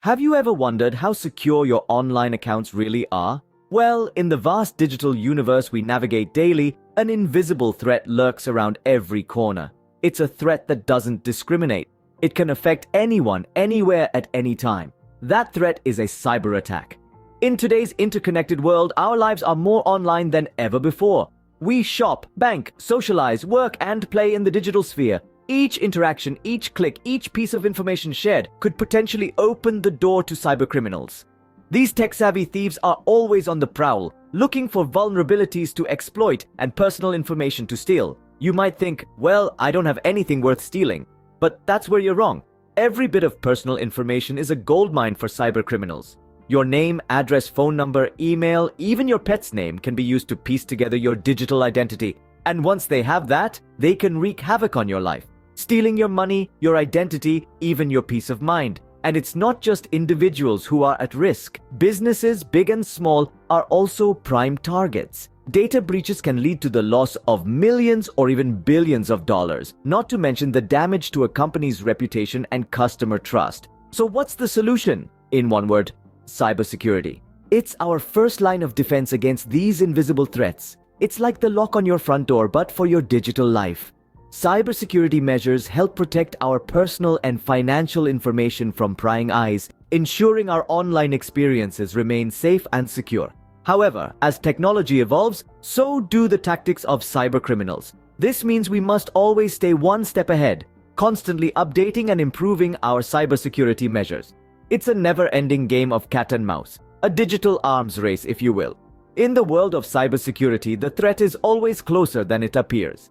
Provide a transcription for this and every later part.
Have you ever wondered how secure your online accounts really are? Well, in the vast digital universe we navigate daily, an invisible threat lurks around every corner. It's a threat that doesn't discriminate. It can affect anyone, anywhere, at any time. That threat is a cyber attack. In today's interconnected world, our lives are more online than ever before. We shop, bank, socialize, work, and play in the digital sphere. Each interaction, each click, each piece of information shared could potentially open the door to cybercriminals. These tech-savvy thieves are always on the prowl, looking for vulnerabilities to exploit and personal information to steal. You might think, well, I don't have anything worth stealing. But that's where you're wrong. Every bit of personal information is a goldmine for cybercriminals. Your name, address, phone number, email, even your pet's name can be used to piece together your digital identity. And once they have that, they can wreak havoc on your life, stealing your money, your identity, even your peace of mind. And it's not just individuals who are at risk. Businesses, big and small, are also prime targets. Data breaches can lead to the loss of millions or even billions of dollars, not to mention the damage to a company's reputation and customer trust. So what's the solution? In one word, cybersecurity. It's our first line of defense against these invisible threats. It's like the lock on your front door, but for your digital life. Cybersecurity measures help protect our personal and financial information from prying eyes, ensuring our online experiences remain safe and secure. However, as technology evolves, so do the tactics of cybercriminals. This means we must always stay one step ahead, constantly updating and improving our cybersecurity measures. It's a never-ending game of cat and mouse, a digital arms race, if you will. In the world of cybersecurity, the threat is always closer than it appears.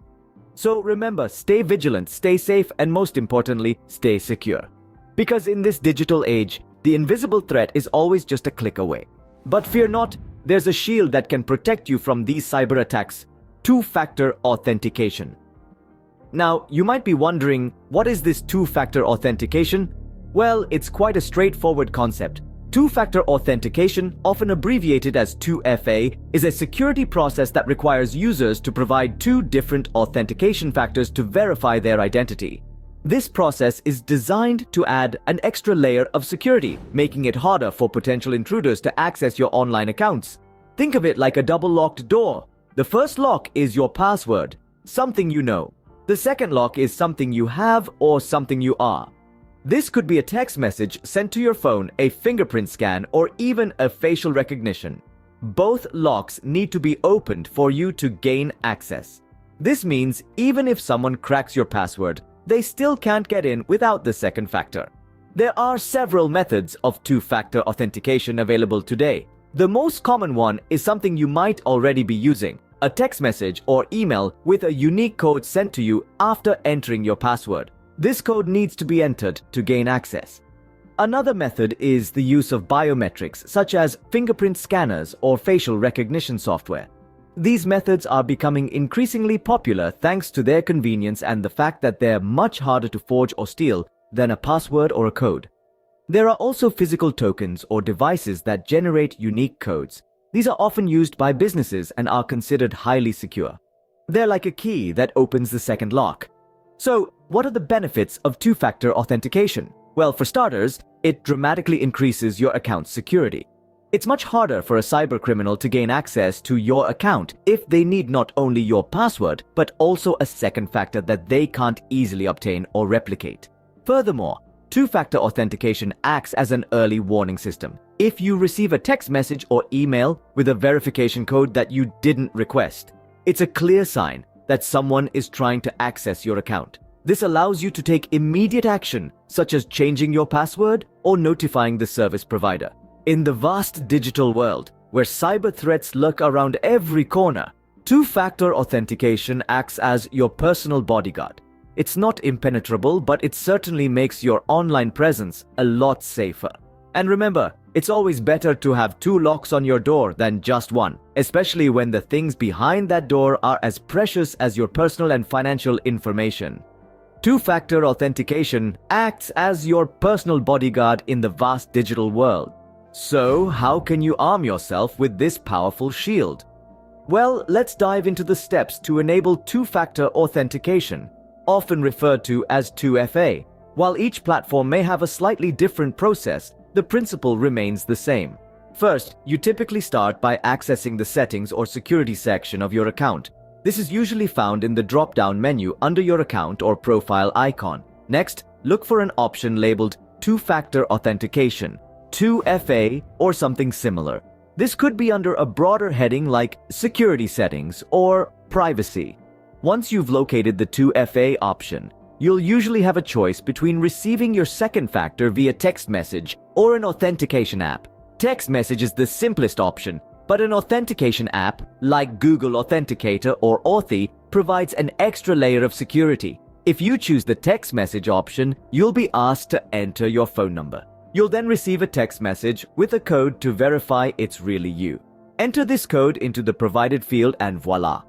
So remember, stay vigilant, stay safe, and most importantly, stay secure. Because in this digital age, the invisible threat is always just a click away. But fear not, there's a shield that can protect you from these cyber attacks: two-factor authentication. Now, you might be wondering, what is this two-factor authentication? Well, it's quite a straightforward concept. Two-factor authentication, often abbreviated as 2FA, is a security process that requires users to provide two different authentication factors to verify their identity. This process is designed to add an extra layer of security, making it harder for potential intruders to access your online accounts. Think of it like a double-locked door. The first lock is your password, something you know. The second lock is something you have or something you are. This could be a text message sent to your phone, a fingerprint scan, or even a facial recognition. Both locks need to be opened for you to gain access. This means even if someone cracks your password, they still can't get in without the second factor. There are several methods of two-factor authentication available today. The most common one is something you might already be using: a text message or email with a unique code sent to you after entering your password. This code needs to be entered to gain access. Another method is the use of biometrics, such as fingerprint scanners or facial recognition software. These methods are becoming increasingly popular thanks to their convenience and the fact that they're much harder to forge or steal than a password or a code. There are also physical tokens or devices that generate unique codes. These are often used by businesses and are considered highly secure. They're like a key that opens the second lock. So, what are the benefits of two-factor authentication? Well, for starters, it dramatically increases your account's security. It's much harder for a cybercriminal to gain access to your account if they need not only your password, but also a second factor that they can't easily obtain or replicate. Furthermore, two-factor authentication acts as an early warning system. If you receive a text message or email with a verification code that you didn't request, it's a clear sign that someone is trying to access your account. This allows you to take immediate action, such as changing your password or notifying the service provider. In the vast digital world, where cyber threats lurk around every corner, two-factor authentication acts as your personal bodyguard. It's not impenetrable, but it certainly makes your online presence a lot safer. And remember, it's always better to have two locks on your door than just one, especially when the things behind that door are as precious as your personal and financial information. Two-factor authentication acts as your personal bodyguard in the vast digital world. So, how can you arm yourself with this powerful shield? Well, let's dive into the steps to enable two-factor authentication, often referred to as 2FA. While each platform may have a slightly different process, the principle remains the same. First, you typically start by accessing the settings or security section of your account. This is usually found in the drop-down menu under your account or profile icon. Next, look for an option labeled Two-Factor Authentication, 2FA, or something similar. This could be under a broader heading like Security Settings or Privacy. Once you've located the 2FA option, you'll usually have a choice between receiving your second factor via text message or an authentication app. Text message is the simplest option, but an authentication app, like Google Authenticator or Authy, provides an extra layer of security. If you choose the text message option, you'll be asked to enter your phone number. You'll then receive a text message with a code to verify it's really you. Enter this code into the provided field and voila!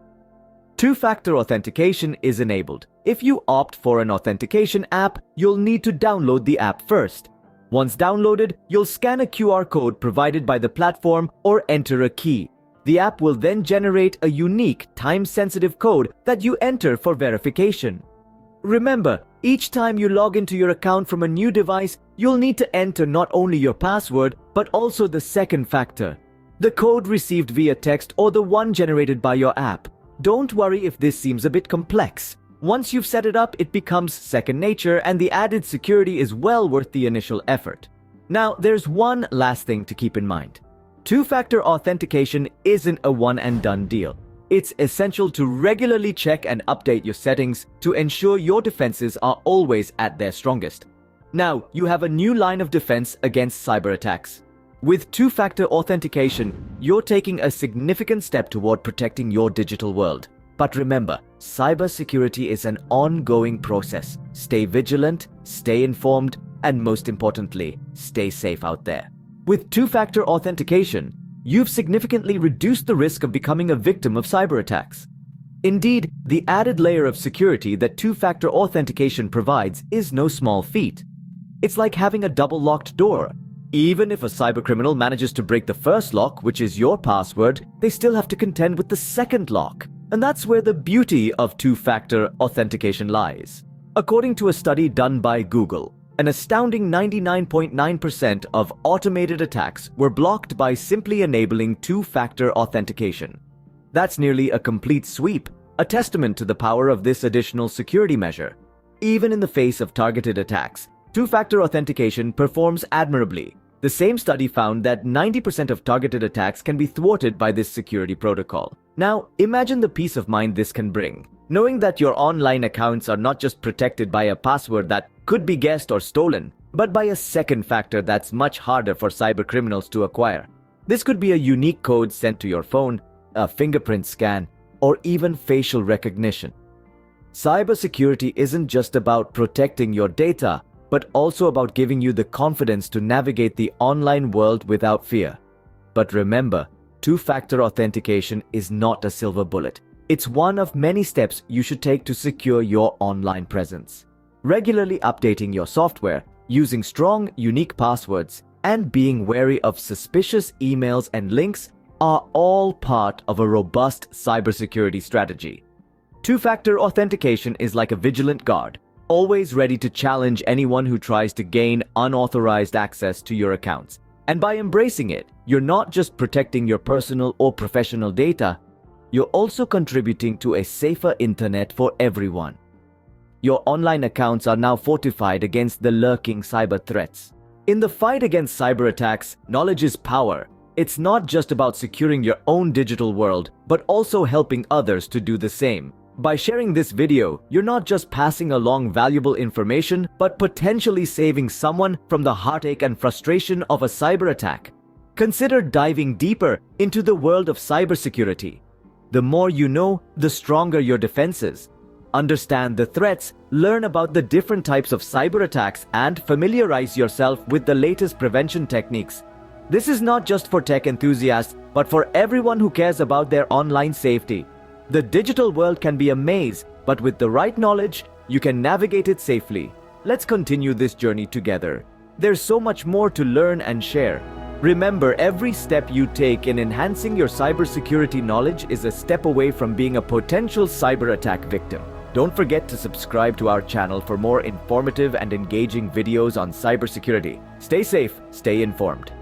Two-factor authentication is enabled. If you opt for an authentication app, you'll need to download the app first. Once downloaded, you'll scan a QR code provided by the platform or enter a key. The app will then generate a unique, time-sensitive code that you enter for verification. Remember, each time you log into your account from a new device, you'll need to enter not only your password, but also the second factor, the code received via text or the one generated by your app. Don't worry if this seems a bit complex. Once you've set it up, it becomes second nature and the added security is well worth the initial effort. Now, there's one last thing to keep in mind. Two-factor authentication isn't a one-and-done deal. It's essential to regularly check and update your settings to ensure your defenses are always at their strongest. Now, you have a new line of defense against cyber attacks. With two-factor authentication, you're taking a significant step toward protecting your digital world. But remember, cybersecurity is an ongoing process. Stay vigilant, stay informed, and most importantly, stay safe out there. With two-factor authentication, you've significantly reduced the risk of becoming a victim of cyber attacks. Indeed, the added layer of security that two-factor authentication provides is no small feat. It's like having a double-locked door. Even if a cybercriminal manages to break the first lock, which is your password, they still have to contend with the second lock. And that's where the beauty of two-factor authentication lies. According to a study done by Google, an astounding 99.9% of automated attacks were blocked by simply enabling two-factor authentication. That's nearly a complete sweep, a testament to the power of this additional security measure. Even in the face of targeted attacks, two-factor authentication performs admirably. The same study found that 90% of targeted attacks can be thwarted by this security protocol. Now, imagine the peace of mind this can bring, knowing that your online accounts are not just protected by a password that could be guessed or stolen, but by a second factor that's much harder for cybercriminals to acquire. This could be a unique code sent to your phone, a fingerprint scan, or even facial recognition. Cybersecurity isn't just about protecting your data, but also about giving you the confidence to navigate the online world without fear. But remember, two-factor authentication is not a silver bullet. It's one of many steps you should take to secure your online presence. Regularly updating your software, using strong, unique passwords, and being wary of suspicious emails and links are all part of a robust cybersecurity strategy. Two-factor authentication is like a vigilant guard, always ready to challenge anyone who tries to gain unauthorized access to your accounts. And by embracing it, you're not just protecting your personal or professional data, you're also contributing to a safer internet for everyone. Your online accounts are now fortified against the lurking cyber threats. In the fight against cyber attacks, knowledge is power. It's not just about securing your own digital world, but also helping others to do the same. By sharing this video, you're not just passing along valuable information, but potentially saving someone from the heartache and frustration of a cyber attack. Consider diving deeper into the world of cybersecurity. The more you know, the stronger your defenses. Understand the threats, learn about the different types of cyber attacks, and familiarize yourself with the latest prevention techniques. This is not just for tech enthusiasts, but for everyone who cares about their online safety. The digital world can be a maze, but with the right knowledge, you can navigate it safely. Let's continue this journey together. There's so much more to learn and share. Remember, every step you take in enhancing your cybersecurity knowledge is a step away from being a potential cyber attack victim. Don't forget to subscribe to our channel for more informative and engaging videos on cybersecurity. Stay safe, stay informed.